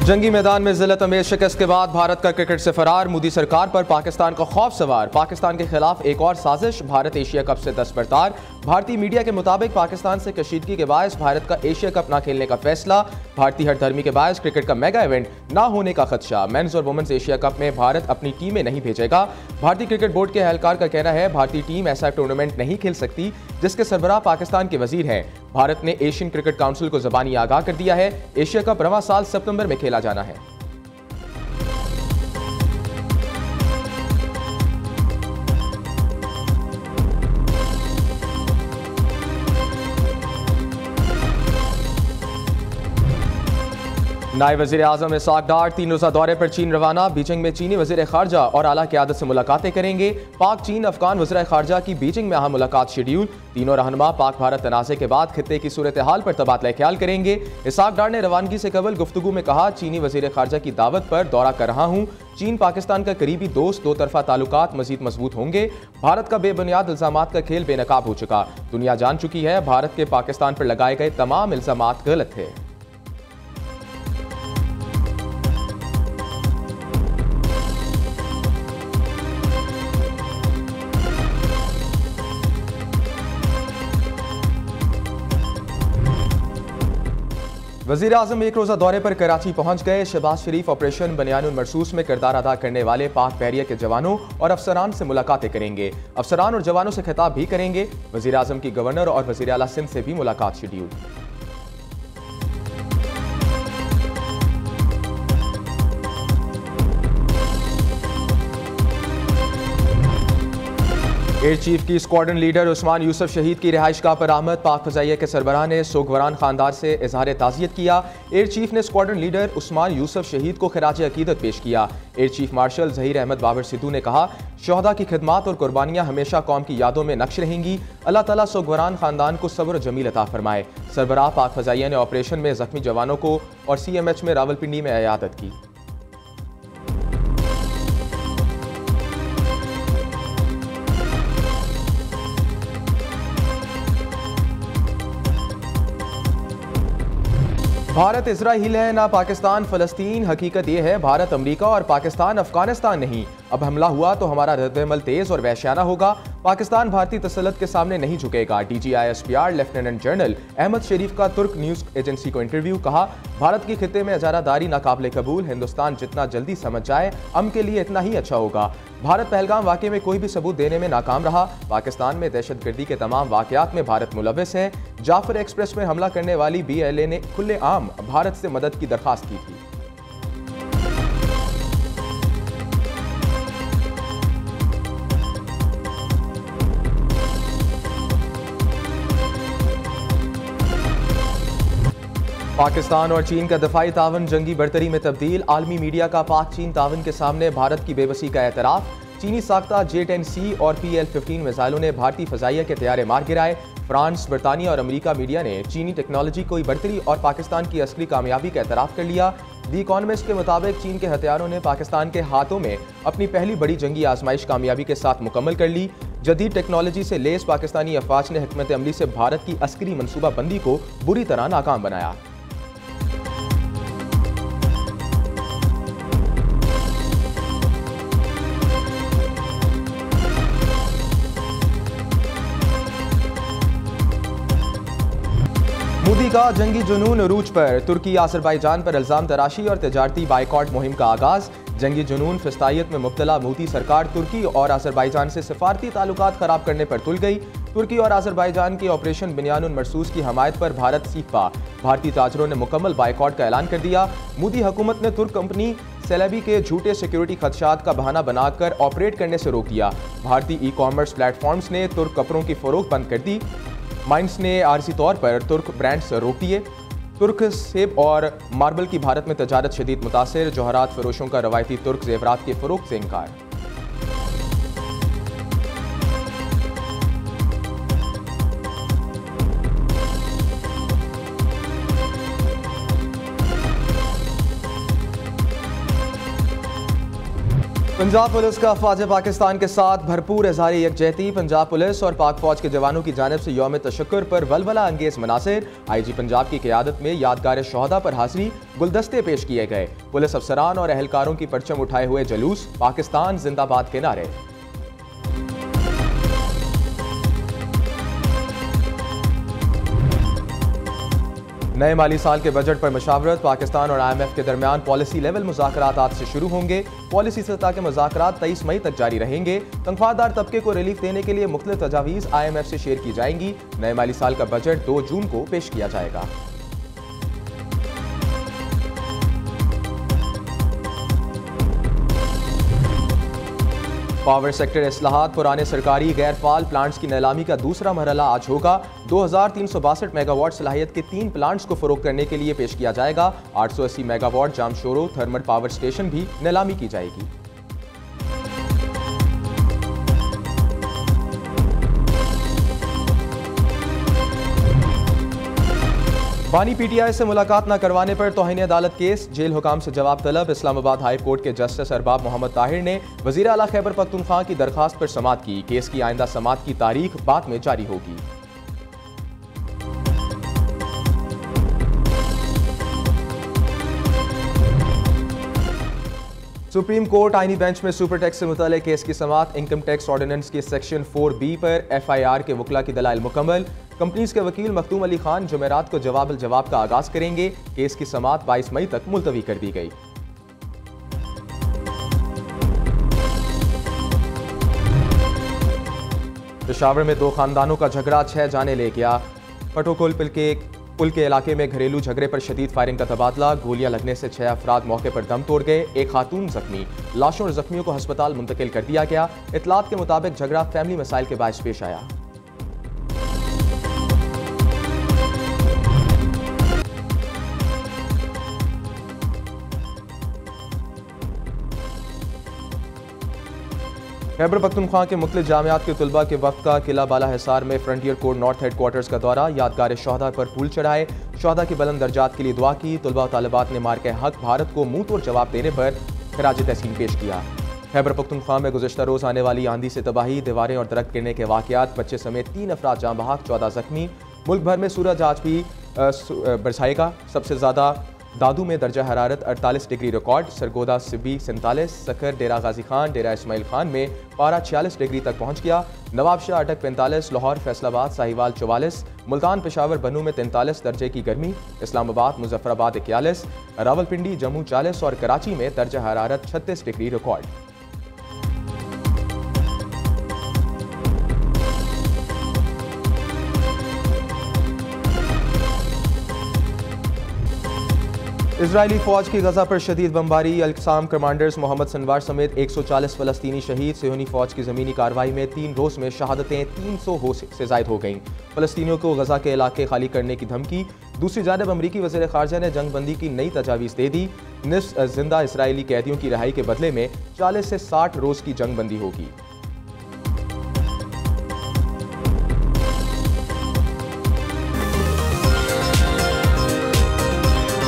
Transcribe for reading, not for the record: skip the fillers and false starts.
जंगी मैदान में जिल्लत अमेज शिकस्त के बाद भारत का क्रिकेट से फरार। मोदी सरकार पर पाकिस्तान का खौफ सवार। पाकिस्तान के खिलाफ एक और साजिश। भारत एशिया कप से दस्तबरदार। भारतीय मीडिया के मुताबिक पाकिस्तान से कशीदगी के बायस भारत का एशिया कप न खेलने का फैसला। भारतीय हठधर्मी के बायस क्रिकेट का मेगा इवेंट न होने का खदशा। मेंस और वुमेन्स एशिया कप में भारत अपनी टीमें नहीं भेजेगा। भारतीय क्रिकेट बोर्ड के एहलकार का कहना है भारतीय टीम ऐसा टूर्नामेंट नहीं खेल सकती जिसके सरबराह पाकिस्तान के वजीर हैं। भारत ने एशियन क्रिकेट काउंसिल को ज़बानी आगाह कर दिया है। एशिया कप रवां साल सितंबर में खेला जाना है। नायब वज़ीर आज़म इसाक डार 3 रोज़ा दौरे पर चीन रवाना। बीजिंग में चीनी वज़ीर ख़ारजा और आला क़यादत से मुलाकातें करेंगे। पाक चीन अफगान वज़ीर ख़ारजा की बीजिंग में अहम मुलाकात शेड्यूल। तीनों रहनुमा पाक भारत तनाज़े के बाद खित्ते की सूरत हाल पर तबादला ख्याल करेंगे। इसाक डार ने रवानगी से कबल गुफ्तगू में कहा, चीनी वज़ीर ख़ारजा की दावत पर दौरा कर रहा हूँ। चीन पाकिस्तान का करीबी दोस्त, दो तरफा ताल्लुकात मजीद मजबूत होंगे। भारत का बेबुनियाद इल्ज़ामात का खेल बेनकाब हो चुका। दुनिया जान चुकी है भारत के पाकिस्तान पर लगाए गए तमाम इल्ज़ामात गलत थे। वज़ीर आज़म एक रोज़ा दौरे पर कराची पहुंच गए। शहबाज शरीफ ऑपरेशन बनियानुल मरसूस में किरदार अदा करने वाले पाक बहरिया के जवानों और अफसरान से मुलाकातें करेंगे। अफसरान और जवानों से खिताब भी करेंगे। वज़ीर आज़म की गवर्नर और वज़ीर आला सिंध से भी मुलाकात शेड्यूल। एयर चीफ की स्क्वाड्रन लीडर उस्मान यूसुफ शहीद की रिहाइशगाह पर आमद। पाक फ़ज़ाइया के सरबराह ने सोगवरान खानदार से इजहार ताज़ियत किया। एयर चीफ ने स्क्वाड्रन लीडर उस्मान यूसुफ शहीद को खिराज अकीदत पेश किया। Air chief marshal Zaheer Ahmed Babar Sidhu ने कहा, शहदा की खिदमात और कुर्बानियाँ हमेशा कौम की यादों में नक्श रहेंगी। अल्लाह ताला सोगवरान खानदान को सब्र जमील अता फरमाए। सरबराह पाक फ़ज़ाइया ने ऑपरेशन में ज़ख्मी जवानों को और CMH में रावलपिंडी में इयादत की। भारत इजराइल है ना पाकिस्तान फ़लस्तीन। हकीकत यह है भारत अमेरिका और पाकिस्तान अफगानिस्तान नहीं। अब हमला हुआ तो हमारा रद्दअमल तेज और वहशियाना होगा। पाकिस्तान भारतीय तसल्लुत के सामने नहीं झुकेगा। DGISPR लेफ्टिनेंट जनरल अहमद शरीफ का तुर्क न्यूज़ एजेंसी को इंटरव्यू। कहा, भारत की खित्ते में इजारादारी नाकाबिले कबूल। हिंदुस्तान जितना जल्दी समझ जाए अम के लिए इतना ही अच्छा होगा। भारत पहलगाम वाक़े में कोई भी सबूत देने में नाकाम रहा। पाकिस्तान में दहशतगर्दी के तमाम वाक़यात में भारत मुलव्वस है। जाफर एक्सप्रेस में हमला करने वाली BLA ने खुलेआम भारत से मदद की दरख्वास्त की थी। पाकिस्तान और चीन का दफाई तावन जंगी बरतरी में तब्दील। आलमी मीडिया का पाक चीन तावन के सामने भारत की बेबसी का एतराफ़। चीनी साख्ता J-10C और PL-15 मिसाइलों ने भारतीय फ़ज़ाइया के तैयारे मार गिराए। फ्रांस, बरतानिया और अमेरिका मीडिया ने चीनी टेक्नोलॉजी को बरतरी और पाकिस्तान की असली कामयाबी का एतराफ़ कर लिया। द इकोनॉमिस्ट के मुताबिक चीन के हथियारों ने पाकिस्तान के हाथों में अपनी पहली बड़ी जंगी आजमाइश कामयाबी के साथ मुकम्मल कर ली। जदीद टेक्नोलॉजी से लेस पाकिस्तानी अफवाज ने हिकमत अमली से भारत की अस्करी मनसूबाबंदी को बुरी तरह नाकाम बनाया। मोदी का जंगी जुनून अरूज पर। तुर्की अज़रबैजान पर इल्ज़ाम तराशी और तजारती बाइकॉट मुहिम का आगाज़। जंगी जुनून फिस्तायत में मुब्तला मोदी सरकार तुर्की और अज़रबैजान से सफारती ताल्लुकात ख़राब करने पर तुल गई। तुर्की और अज़रबैजान के ऑपरेशन बनियानुल मरसूस की हमायत पर भारत सीख पा। भारतीय ताजरों ने मुकम्मल बाइकॉट का ऐलान कर दिया। मोदी हुकूमत ने तुर्क कंपनी सेलेबी के झूठे सिक्योरिटी खदशात का बहाना बनाकर ऑपरेट करने से रोक दिया। भारतीय ई-कॉमर्स प्लेटफॉर्म्स ने तुर्क कपड़ों की फ़रोख्त बंद कर दी। माइंस ने आरजी तौर पर तुर्क ब्रांड्स रोक दिए। तुर्क सेब और मार्बल की भारत में तजारत शदीद मुतासिर। जौहरात फरोशों का रवायती तुर्क जेवरात के फ़रोख्त से इनकार। पंजाब पुलिस का अफवाज पाकिस्तान के साथ भरपूर इज़हारी यकजहती। पंजाब पुलिस और पाक फौज के जवानों की जानिब से यौम तशक्कुर पर वलवला अंगेज मनासिर। IG पंजाब की क़यादत में यादगार शहदा पर हाज़री, गुलदस्ते पेश किए गए। पुलिस अफसरान और एहलकारों की परचम उठाए हुए जुलूस, पाकिस्तान जिंदाबाद के नारे। नए माली साल के बजट पर मशावरत, पाकिस्तान और IMF के दरमियान पॉलिसी लेवल मुज़ाकरात आज से शुरू होंगे। पॉलिसी सतह के मुज़ाकरात 23 मई तक जारी रहेंगे। तनख्वाहदार तबके को रिलीफ देने के लिए मुख्तलिफ तजावीज़ IMF से शेयर की जाएंगी। नए माली साल का बजट 2 जून को पेश किया जाएगा। पावर सेक्टर इस्लाहात, पुराने सरकारी गैर फाल प्लांट्स की नीलामी का दूसरा मरहला आज होगा। 2362 मेगावाट सलाहियत के 3 प्लांट्स को फरोख्त करने के लिए पेश किया जाएगा। 880 megawatt Jamshoro thermal power station भी नीलामी की जाएगी। बानी PTI से मुलाकात न करवाने पर तौहीन अदालत केस, जेल हुकाम से जवाब तलब। इस्लामाबाद हाई कोर्ट के जस्टिस अरबाब मोहम्मद ताहिर ने वज़ीर आला खैबर पख्तूनख्वा की दरखास्त पर समाअत की। केस की आइंदा समाअत की तारीख बाद में जारी होगी। सुप्रीम कोर्ट आईनी बेंच में सुपर टैक्स से मुताल्लिक केस की समाअत। इनकम टैक्स ऑर्डिनेंस के सेक्शन 4B पर FIR के वकला की दलाइल मुकम्मल। कंपनीज के वकील मखदूम अली खान जुमेरात को जवाब का आगाज करेंगे। केस की समाअत 22 मई तक मुलतवी कर दी गई। पेशावर में 2 खानदानों का झगड़ा 6 जाने ले गया। पटोकुल पुल के इलाके में घरेलू झगड़े पर शदीद फायरिंग का तबादला, गोलियां लगने से 6 अफराद मौके पर दम तोड़ गए। एक खातून जख्मी, लाशों और जख्मियों को अस्पताल मुंतकिल कर दिया गया। इतलात के मुताबिक झगड़ा फैमिली मसाइल के बायस पेश आया। खैबर पख्तूनख्वा के मुख्तलिफ जामियात के तलबा के वक्त का किला बाला हिसार में फ्रंटियर कोर नॉर्थ हेडक्वार्टर्स का दौरा, यादगार शहदा पर फूल चढ़ाए, शहदा की बुलंद दर्जात के लिए दुआ की। तलबा और तालिबात ने मार के हक भारत को मुंह तोड़ जवाब देने पर खराज तहसीन पेश किया। खैबर पख्तूनख्वा में गुज़श्ता रोज़ आने वाली आंधी से तबाही, दीवारें और दरख्त गिरने के वाक़यात, बच्चे समेत 3 अफराद जाँ बहक, 14 जख्मी। मुल्क भर में सूरज आज भी बरसाएगा। सबसे ज़्यादा दादू में दर्जा हरारत 48 डिग्री रिकॉर्ड, सरगोदा सिब्बी 47, सखर डेरा गाजी खान डेरा इस्माइल खान में पारा 46 डिग्री तक पहुंच गया। नवाबशाह अटक 45, लाहौर फैसलाबाद साहिवाल 44, मुल्तान पेशावर बनू में 43 दर्जे की गर्मी, इस्लामाबाद मुजफ्फराबाद 41, रावलपिंडी जम्मू 40 और कराची में दर्जा हरारत 36 डिग्री रिकॉर्ड। इजरायली फौज की गजा पर शदीद बमबारी, अल-क़साम कमांडर्स मोहम्मद सनवार समेत 140 फ़लस्तीनी शहीद। सेहूनी फौज की ज़मीनी कार्रवाई में 3 रोज़ में शहादतें 300 से ज़ायद हो गईं। फ़लस्तीनियों को गजा के इलाके खाली करने की धमकी। दूसरी जानब अमरीकी वज़ीर ख़ारजा ने जंगबंदी की नई तजावीज़ दे दी। निस्फ़ जिंदा इसराइली कैदियों की रिहाई के बदले में 40 से 60 रोज़ की जंगबंदी होगी।